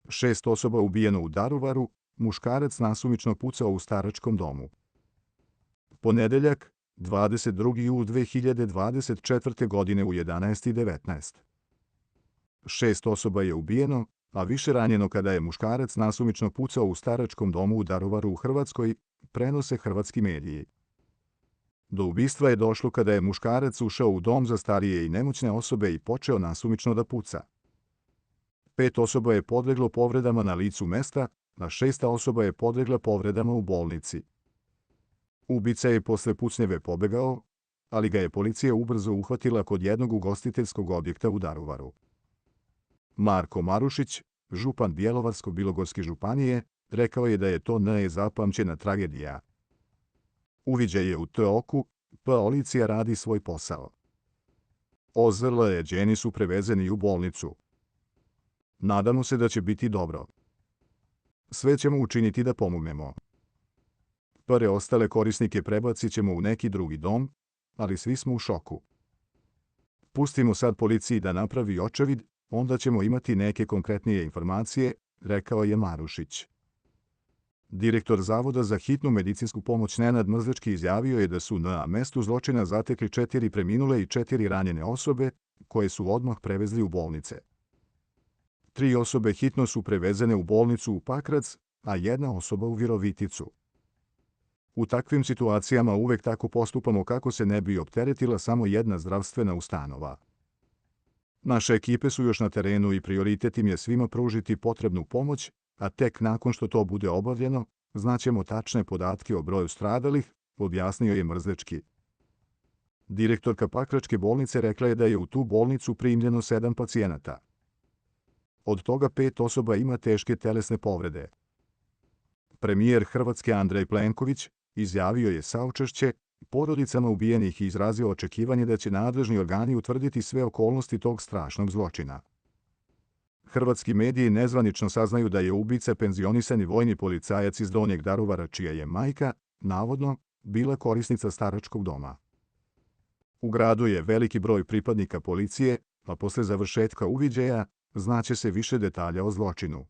6 osoba ubijeno u Daruvaru, muškarac nasumično pucao u staračkom domu. Ponedeljak, 22. jul 2024. godine u 11:19. 6 osoba je ubijeno, a više ranjeno kada je muškarac nasumično pucao u staračkom domu u Daruvaru u Hrvatskoj, prenose hrvatski mediji. Do ubistva je došlo kada je muškarac ušao u dom za starije i nemoćne osobe i počeo nasumično da puca. 5 osoba je podleglo povredama na licu mesta, a 6. osoba je podlegla povredama u bolnici. Ubica je posle pucnjeve pobegao, ali ga je policija ubrzo uhvatila kod jednog ugostiteljskog objekta u Daruvaru. Marko Marušić, župan Bjelovarsko-bilogorske županije, rekao je da je to nezapamćena tragedija. Uviđaj je u toku, policija radi svoj posao. Ozlijeđeni su prevezeni u bolnicu. Nadamo se da će biti dobro. Sve ćemo učiniti da pomognemo. Preostale korisnike prebacit ćemo u neki drugi dom, ali svi smo u šoku. Pustimo sad policiji da napravi očevid, onda ćemo imati neke konkretnije informacije, rekao je Marušić. Direktor Zavoda za hitnu medicinsku pomoć Nenad Mrzlečki izjavio je da su na mestu zločina zatekli 4 preminule i 4 ranjene osobe, koje su odmah prevezli u bolnice. 3 osobe hitno su prevezene u bolnicu u Pakrac, a 1 osoba u Viroviticu. U takvim situacijama uvek tako postupamo kako se ne bi opteretila samo jedna zdravstvena ustanova. Naše ekipe su još na terenu i prioritet im je svima pružiti potrebnu pomoć, a tek nakon što to bude obavljeno, znaćemo tačne podatke o broju stradalih, objasnio je Mrzlečki. Direktorka Pakračke bolnice rekla je da je u tu bolnicu primljeno 7 pacijenata. Od toga 5 osoba ima teške telesne povrede. Premijer Hrvatske Andrej Plenković izjavio je saučešće porodicama ubijenih i izrazio očekivanje da će nadležni organi utvrditi sve okolnosti tog strašnog zločina. Hrvatski mediji nezvanično saznaju da je ubica penzionisani vojni policajac iz Donjeg Daruvara, čija je majka, navodno, bila korisnica staračkog doma. U gradu je veliki broj pripadnika policije, a posle završetka uviđaja znaće se više detalja o zločinu.